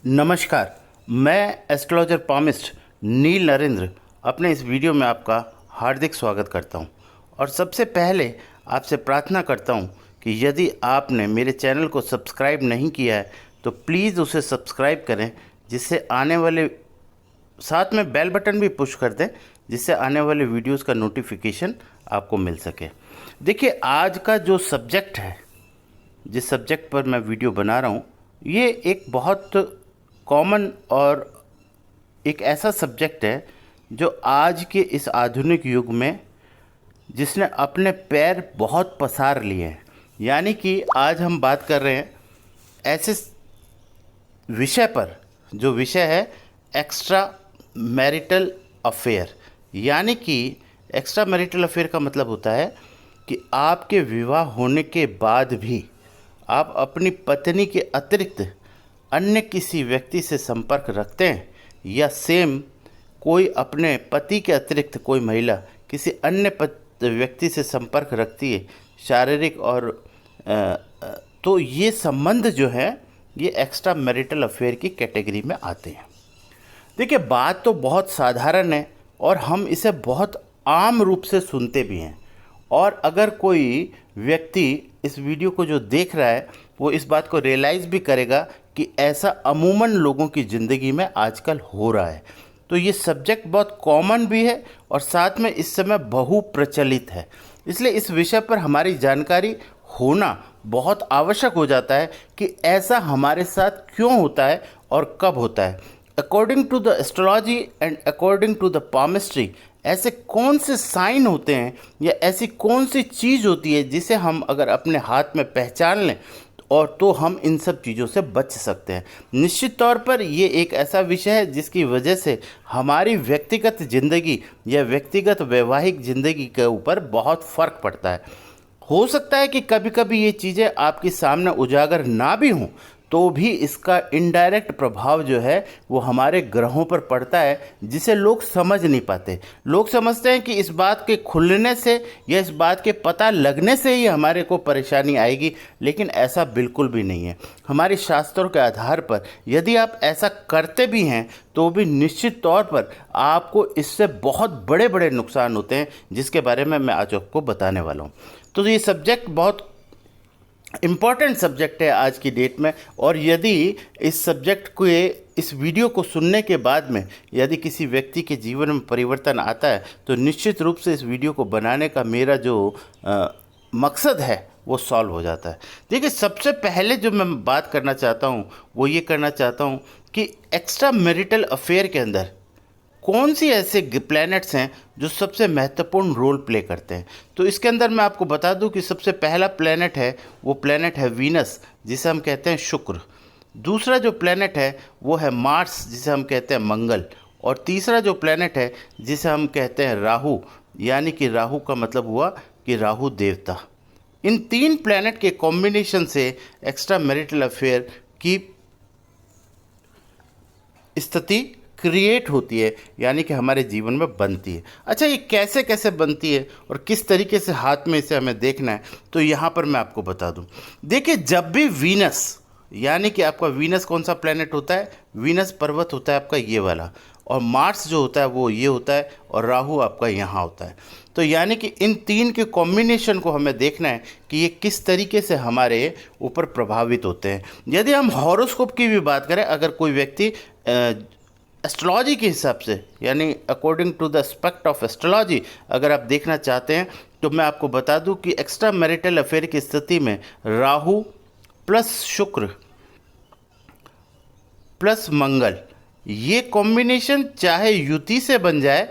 नमस्कार। मैं astrologer palmist नील नरेंद्र अपने इस वीडियो में आपका हार्दिक स्वागत करता हूं। और सबसे पहले आपसे प्रार्थना करता हूं कि यदि आपने मेरे चैनल को सब्सक्राइब नहीं किया है तो प्लीज़ उसे सब्सक्राइब करें, जिससे आने वाले साथ में बेल बटन भी पुश कर दें, जिससे आने वाले वीडियोस का नोटिफिकेशन आपको मिल सके। देखिए, आज का जो सब्जेक्ट है, जिस सब्जेक्ट पर मैं वीडियो बना रहा हूँ, ये एक बहुत कॉमन और एक ऐसा सब्जेक्ट है जो आज के इस आधुनिक युग में जिसने अपने पैर बहुत पसार लिए हैं। यानी कि आज हम बात कर रहे हैं ऐसे विषय पर, जो विषय है एक्स्ट्रा मैरिटल अफेयर। यानी कि एक्स्ट्रा मैरिटल अफेयर का मतलब होता है कि आपके विवाह होने के बाद भी आप अपनी पत्नी के अतिरिक्त अन्य किसी व्यक्ति से संपर्क रखते हैं, या सेम कोई अपने पति के अतिरिक्त कोई महिला किसी अन्य व्यक्ति से संपर्क रखती है, शारीरिक और तो ये संबंध जो है ये एक्स्ट्रा मैरिटल अफेयर की कैटेगरी में आते हैं। देखिए, बात तो बहुत साधारण है और हम इसे बहुत आम रूप से सुनते भी हैं। और अगर कोई व्यक्ति इस वीडियो को जो देख रहा है वो इस बात को रियलाइज़ भी करेगा कि ऐसा अमूमन लोगों की ज़िंदगी में आजकल हो रहा है। तो ये सब्जेक्ट बहुत कॉमन भी है और साथ में इस समय बहु प्रचलित है। इसलिए इस विषय पर हमारी जानकारी होना बहुत आवश्यक हो जाता है कि ऐसा हमारे साथ क्यों होता है और कब होता है। According to the astrology and according to the palmistry, ऐसे कौन से साइन होते हैं या ऐसी कौन सी चीज़ होती है जिसे हम अगर अपने हाथ में पहचान लें और तो हम इन सब चीज़ों से बच सकते हैं। निश्चित तौर पर ये एक ऐसा विषय है जिसकी वजह से हमारी व्यक्तिगत ज़िंदगी या व्यक्तिगत वैवाहिक ज़िंदगी के ऊपर बहुत फ़र्क पड़ता है। हो सकता है कि कभी कभी ये चीज़ें आपके सामने उजागर ना भी हों, तो भी इसका इनडायरेक्ट प्रभाव जो है वो हमारे ग्रहों पर पड़ता है, जिसे लोग समझ नहीं पाते। लोग समझते हैं कि इस बात के खुलने से या इस बात के पता लगने से ही हमारे को परेशानी आएगी, लेकिन ऐसा बिल्कुल भी नहीं है। हमारे शास्त्रों के आधार पर यदि आप ऐसा करते भी हैं तो भी निश्चित तौर पर आपको इससे बहुत बड़े बड़े नुकसान होते हैं, जिसके बारे में मैं आज आपको बताने वाला हूँ। तो ये सब्जेक्ट बहुत इम्पॉर्टेंट सब्जेक्ट है आज की डेट में। और यदि इस सब्जेक्ट को, इस वीडियो को सुनने के बाद में यदि किसी व्यक्ति के जीवन में परिवर्तन आता है तो निश्चित रूप से इस वीडियो को बनाने का मेरा जो मकसद है वो सॉल्व हो जाता है। देखिए, सबसे पहले जो मैं बात करना चाहता हूँ वो ये करना चाहता हूँ कि एक्स्ट्रा मैरिटल अफेयर के अंदर कौन सी ऐसे प्लैनेट्स हैं जो सबसे महत्वपूर्ण रोल प्ले करते हैं। तो इसके अंदर मैं आपको बता दूं कि सबसे पहला प्लैनेट है वो प्लैनेट है वीनस, जिसे हम कहते हैं शुक्र। दूसरा जो प्लैनेट है वो है मार्स, जिसे हम कहते हैं मंगल। और तीसरा जो प्लैनेट है जिसे हम कहते हैं राहु, यानी कि राहु का मतलब हुआ कि राहु देवता। इन तीन प्लैनेट के कॉम्बिनेशन से एक्स्ट्रा मैरिटल अफेयर की स्थिति क्रिएट होती है, यानी कि हमारे जीवन में बनती है। अच्छा, ये कैसे कैसे बनती है और किस तरीके से हाथ में इसे हमें देखना है, तो यहाँ पर मैं आपको बता दूँ। देखिए, जब भी वीनस, यानी कि आपका वीनस कौन सा प्लैनेट होता है, वीनस पर्वत होता है आपका ये वाला, और मार्स जो होता है वो ये होता है, और राहु आपका यहाँ होता है। तो यानी कि इन तीन के कॉम्बिनेशन को हमें देखना है कि ये किस तरीके से हमारे ऊपर प्रभावित होते हैं। यदि हम हॉरोस्कोप की भी बात करें, अगर कोई व्यक्ति एस्ट्रोलॉजी के हिसाब से, यानी according to the aspect of astrology अगर आप देखना चाहते हैं, तो मैं आपको बता दूं कि एक्स्ट्रा मैरिटल अफेयर की स्थिति में राहु प्लस शुक्र प्लस मंगल, ये कॉम्बिनेशन चाहे युति से बन जाए,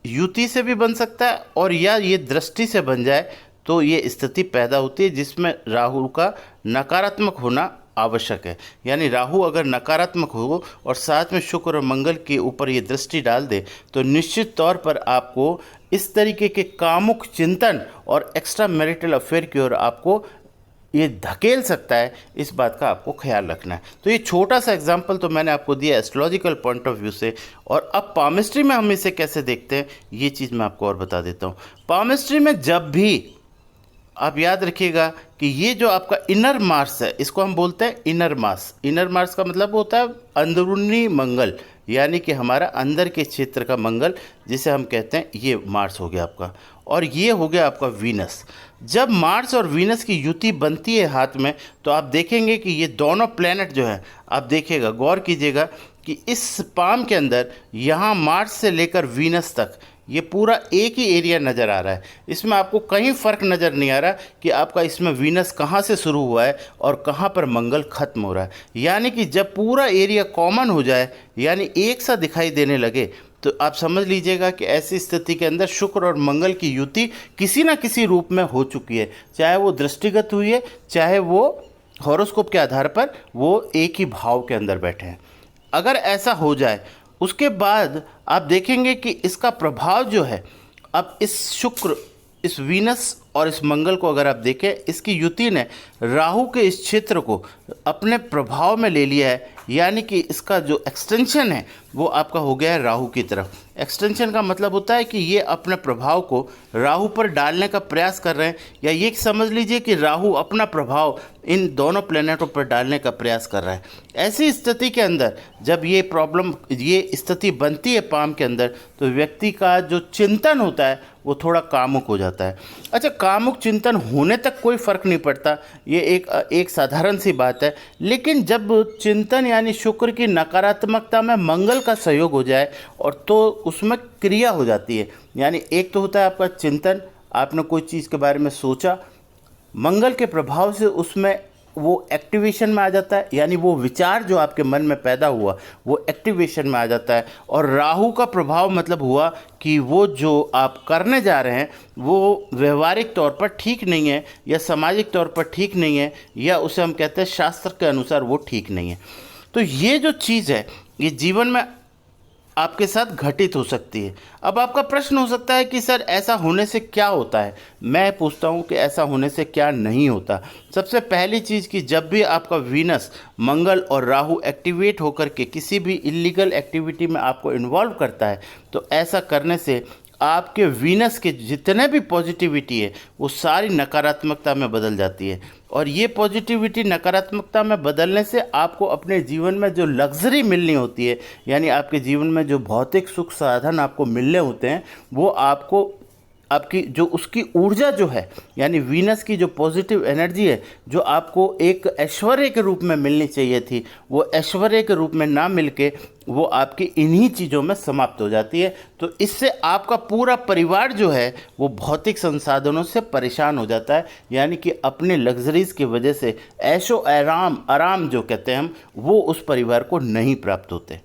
युति से भी बन सकता है, और या ये दृष्टि से बन जाए, तो ये स्थिति पैदा होती है जिसमें राहु का नकारात्मक होना आवश्यक है। यानी राहु अगर नकारात्मक हो और साथ में शुक्र और मंगल के ऊपर ये दृष्टि डाल दे, तो निश्चित तौर पर आपको इस तरीके के कामुक चिंतन और एक्स्ट्रा मैरिटल अफेयर की ओर आपको ये धकेल सकता है। इस बात का आपको ख्याल रखना है। तो ये छोटा सा एग्जाम्पल तो मैंने आपको दिया एस्ट्रोलॉजिकल पॉइंट ऑफ व्यू से, और अब पामिस्ट्री में हम इसे कैसे देखते हैं ये चीज़ मैं आपको और बता देता हूँ। पामिस्ट्री में जब भी आप याद रखिएगा कि ये जो आपका इनर मार्स है, इसको हम बोलते हैं इनर मार्स। इनर मार्स का मतलब होता है अंदरूनी मंगल, यानी कि हमारा अंदर के क्षेत्र का मंगल, जिसे हम कहते हैं, ये मार्स हो गया आपका। और ये हो गया आपका वीनस। जब मार्स और वीनस की युति बनती है हाथ में, तो आप देखेंगे कि ये दोनों प्लैनेट जो है, आप देखिएगा, गौर कीजिएगा कि इस पाम के अंदर यहाँ मार्स से लेकर वीनस तक ये पूरा एक ही एरिया नज़र आ रहा है। इसमें आपको कहीं फ़र्क नज़र नहीं आ रहा कि आपका इसमें वीनस कहाँ से शुरू हुआ है और कहाँ पर मंगल ख़त्म हो रहा है। यानी कि जब पूरा एरिया कॉमन हो जाए, यानी एक सा दिखाई देने लगे, तो आप समझ लीजिएगा कि ऐसी स्थिति के अंदर शुक्र और मंगल की युति किसी न किसी रूप में हो चुकी है। चाहे वो दृष्टिगत हुई है, चाहे वो हॉरोस्कोप के आधार पर वो एक ही भाव के अंदर बैठे हैं। अगर ऐसा हो जाए, उसके बाद आप देखेंगे कि इसका प्रभाव जो है, अब इस शुक्र, इस वीनस और इस मंगल को अगर आप देखें, इसकी युति ने राहु के इस क्षेत्र को अपने प्रभाव में ले लिया है। यानी कि इसका जो एक्सटेंशन है वो आपका हो गया है राहु की तरफ। एक्सटेंशन का मतलब होता है कि ये अपने प्रभाव को राहु पर डालने का प्रयास कर रहे हैं, या ये समझ लीजिए कि राहु अपना प्रभाव इन दोनों प्लैनेटों पर डालने का प्रयास कर रहा है। ऐसी स्थिति के अंदर जब ये प्रॉब्लम, ये स्थिति बनती है पाम के अंदर, तो व्यक्ति का जो चिंतन होता है वो थोड़ा कामुक हो जाता है। अच्छा, कामुक चिंतन होने तक कोई फ़र्क नहीं पड़ता, ये एक साधारण सी बात है। लेकिन जब चिंतन यानी शुक्र की नकारात्मकता में मंगल का सहयोग हो जाए, और तो उसमें क्रिया हो जाती है। यानी एक तो होता है आपका चिंतन, आपने कोई चीज़ के बारे में सोचा, मंगल के प्रभाव से उसमें वो एक्टिवेशन में आ जाता है, यानी वो विचार जो आपके मन में पैदा हुआ वो एक्टिवेशन में आ जाता है। और राहु का प्रभाव मतलब हुआ कि वो जो आप करने जा रहे हैं वो व्यवहारिक तौर पर ठीक नहीं है, या सामाजिक तौर पर ठीक नहीं है, या उसे हम कहते हैं शास्त्र के अनुसार वो ठीक नहीं है। तो ये जो चीज़ है, ये जीवन में आपके साथ घटित हो सकती है। अब आपका प्रश्न हो सकता है कि सर ऐसा होने से क्या होता है। मैं पूछता हूँ कि ऐसा होने से क्या नहीं होता। सबसे पहली चीज़ कि जब भी आपका वीनस, मंगल और राहु एक्टिवेट होकर के किसी भी इलीगल एक्टिविटी में आपको इन्वॉल्व करता है, तो ऐसा करने से आपके वीनस के जितने भी पॉजिटिविटी है वो सारी नकारात्मकता में बदल जाती है। और ये पॉजिटिविटी नकारात्मकता में बदलने से आपको अपने जीवन में जो लग्जरी मिलनी होती है, यानी आपके जीवन में जो भौतिक सुख साधन आपको मिलने होते हैं, वो आपको आपकी जो उसकी ऊर्जा जो है, यानी वीनस की जो पॉजिटिव एनर्जी है, जो आपको एक ऐश्वर्य के रूप में मिलनी चाहिए थी, वो ऐश्वर्य के रूप में ना मिलके वो आपकी इन्हीं चीज़ों में समाप्त हो जाती है। तो इससे आपका पूरा परिवार जो है वो भौतिक संसाधनों से परेशान हो जाता है, यानी कि अपने लग्जरीज़ की वजह से ऐशो आराम जो कहते हैं हम, वो उस परिवार को नहीं प्राप्त होते।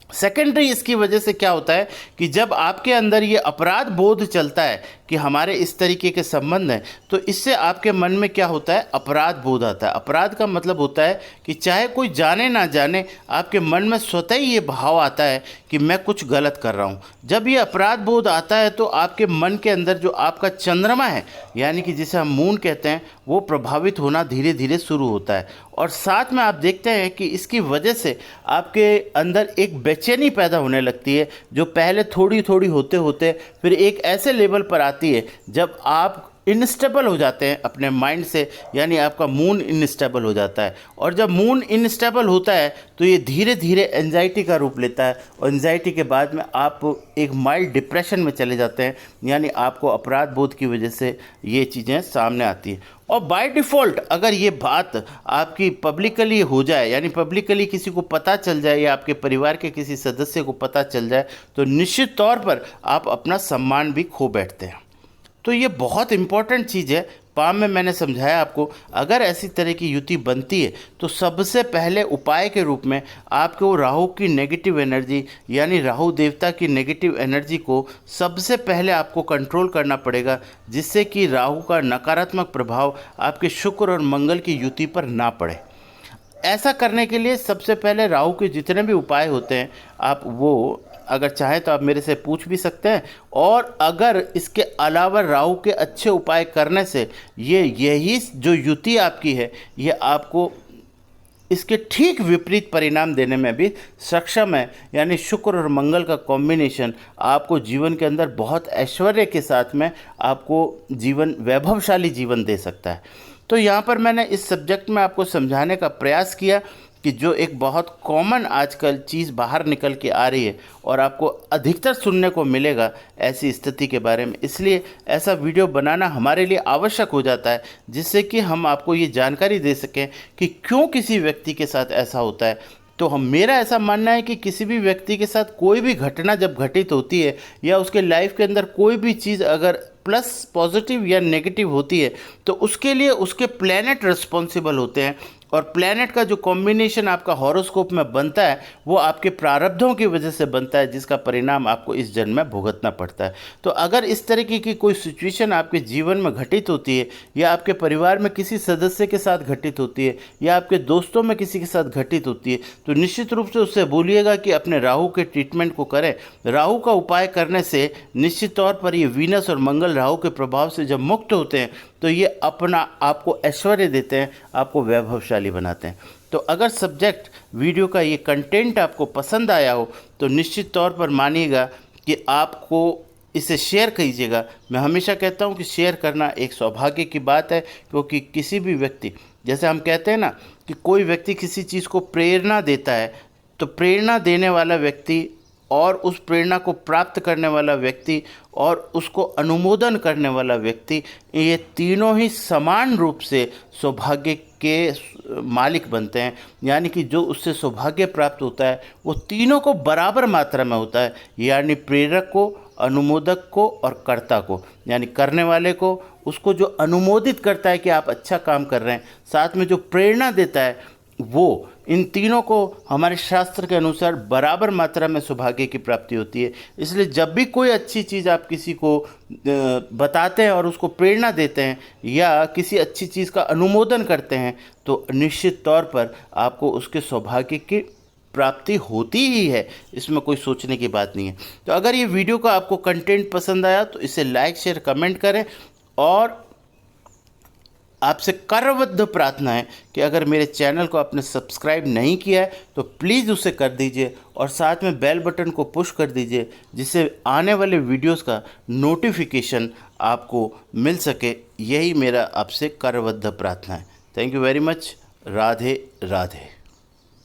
सेकेंडरी इसकी वजह से क्या होता है कि जब आपके अंदर ये अपराध बोध चलता है कि हमारे इस तरीके के संबंध हैं, तो इससे आपके मन में क्या होता है, अपराध बोध आता है। अपराध का मतलब होता है कि चाहे कोई जाने ना जाने, आपके मन में स्वतः ही ये भाव आता है कि मैं कुछ गलत कर रहा हूँ। जब ये अपराध बोध आता है तो आपके मन के अंदर जो आपका चंद्रमा है, यानी कि जिसे हम मून कहते हैं, वो प्रभावित होना धीरे धीरे शुरू होता है। और साथ में आप देखते हैं कि इसकी वजह से आपके अंदर एक बेचैनी पैदा होने लगती है, जो पहले थोड़ी थोड़ी होते होते फिर एक ऐसे लेवल पर आती है जब आप इनस्टेबल हो जाते हैं अपने माइंड से, यानी आपका मून इनस्टेबल हो जाता है। और जब मून इनस्टेबल होता है तो ये धीरे धीरे एंजाइटी का रूप लेता है, और एंजाइटी के बाद में आप एक माइल्ड डिप्रेशन में चले जाते हैं, यानी आपको अपराध बोध की वजह से ये चीज़ें सामने आती हैं। और बाय डिफ़ॉल्ट अगर ये बात आपकी पब्लिकली हो जाए, यानी पब्लिकली किसी को पता चल जाए या आपके परिवार के किसी सदस्य को पता चल जाए, तो निश्चित तौर पर आप अपना सम्मान भी खो बैठते हैं। तो ये बहुत इम्पॉर्टेंट चीज़ है। पाम में मैंने समझाया आपको, अगर ऐसी तरह की युति बनती है तो सबसे पहले उपाय के रूप में आपको राहु की नेगेटिव एनर्जी, यानी राहु देवता की नेगेटिव एनर्जी को सबसे पहले आपको कंट्रोल करना पड़ेगा, जिससे कि राहु का नकारात्मक प्रभाव आपके शुक्र और मंगल की युति पर ना पड़े। ऐसा करने के लिए सबसे पहले राहु के जितने भी उपाय होते हैं, आप वो अगर चाहें तो आप मेरे से पूछ भी सकते हैं। और अगर इसके अलावा राहु के अच्छे उपाय करने से यही जो युति आपकी है, ये आपको इसके ठीक विपरीत परिणाम देने में भी सक्षम है। यानी शुक्र और मंगल का कॉम्बिनेशन आपको जीवन के अंदर बहुत ऐश्वर्य के साथ में आपको जीवन वैभवशाली जीवन दे सकता है। तो यहाँ पर मैंने इस सब्जेक्ट में आपको समझाने का प्रयास किया कि जो एक बहुत कॉमन आजकल चीज़ बाहर निकल के आ रही है और आपको अधिकतर सुनने को मिलेगा ऐसी स्थिति के बारे में, इसलिए ऐसा वीडियो बनाना हमारे लिए आवश्यक हो जाता है, जिससे कि हम आपको ये जानकारी दे सकें कि क्यों किसी व्यक्ति के साथ ऐसा होता है। तो मेरा ऐसा मानना है कि किसी भी व्यक्ति के साथ कोई भी घटना जब घटित होती है या उसके लाइफ के अंदर कोई भी चीज़ अगर प्लस पॉजिटिव या नेगेटिव होती है, तो उसके लिए उसके प्लैनेट रिस्पॉन्सिबल होते हैं। और प्लैनेट का जो कॉम्बिनेशन आपका हॉरोस्कोप में बनता है वो आपके प्रारब्धों की वजह से बनता है, जिसका परिणाम आपको इस जन्म में भुगतना पड़ता है। तो अगर इस तरीके की कोई सिचुएशन आपके जीवन में घटित होती है या आपके परिवार में किसी सदस्य के साथ घटित होती है या आपके दोस्तों में किसी के साथ घटित होती है, तो निश्चित रूप से उससे बोलिएगा कि अपने राहु के ट्रीटमेंट को करें। राहु का उपाय करने से निश्चित तौर पर ये वीनस और मंगल राहु के प्रभाव से जब मुक्त होते हैं तो ये अपना आपको ऐश्वर्य देते हैं, आपको वैभवशाली बनाते हैं। तो अगर सब्जेक्ट वीडियो का ये कंटेंट आपको पसंद आया हो तो निश्चित तौर पर मानिएगा कि आपको इसे शेयर कीजिएगा। मैं हमेशा कहता हूँ कि शेयर करना एक सौभाग्य की बात है, क्योंकि किसी भी व्यक्ति, जैसे हम कहते हैं ना कि कोई व्यक्ति किसी चीज़ को प्रेरणा देता है, तो प्रेरणा देने वाला व्यक्ति और उस प्रेरणा को प्राप्त करने वाला व्यक्ति और उसको अनुमोदन करने वाला व्यक्ति, ये तीनों ही समान रूप से सौभाग्य के मालिक बनते हैं। यानी कि जो उससे सौभाग्य प्राप्त होता है वो तीनों को बराबर मात्रा में होता है, यानी प्रेरक को, अनुमोदक को और कर्ता को। यानी करने वाले को, उसको जो अनुमोदित करता है कि आप अच्छा काम कर रहे हैं, साथ में जो प्रेरणा देता है वो, इन तीनों को हमारे शास्त्र के अनुसार बराबर मात्रा में सौभाग्य की प्राप्ति होती है। इसलिए जब भी कोई अच्छी चीज़ आप किसी को बताते हैं और उसको प्रेरणा देते हैं या किसी अच्छी चीज़ का अनुमोदन करते हैं, तो निश्चित तौर पर आपको उसके सौभाग्य की प्राप्ति होती ही है, इसमें कोई सोचने की बात नहीं है। तो अगर ये वीडियो का आपको कंटेंट पसंद आया तो इसे लाइक शेयर कमेंट करें, और आपसे करबद्ध प्रार्थना है कि अगर मेरे चैनल को आपने सब्सक्राइब नहीं किया है तो प्लीज़ उसे कर दीजिए और साथ में बेल बटन को पुश कर दीजिए, जिससे आने वाले वीडियोस का नोटिफिकेशन आपको मिल सके। यही मेरा आपसे करबद्ध प्रार्थना है। Thank you very much. Radhe Radhe.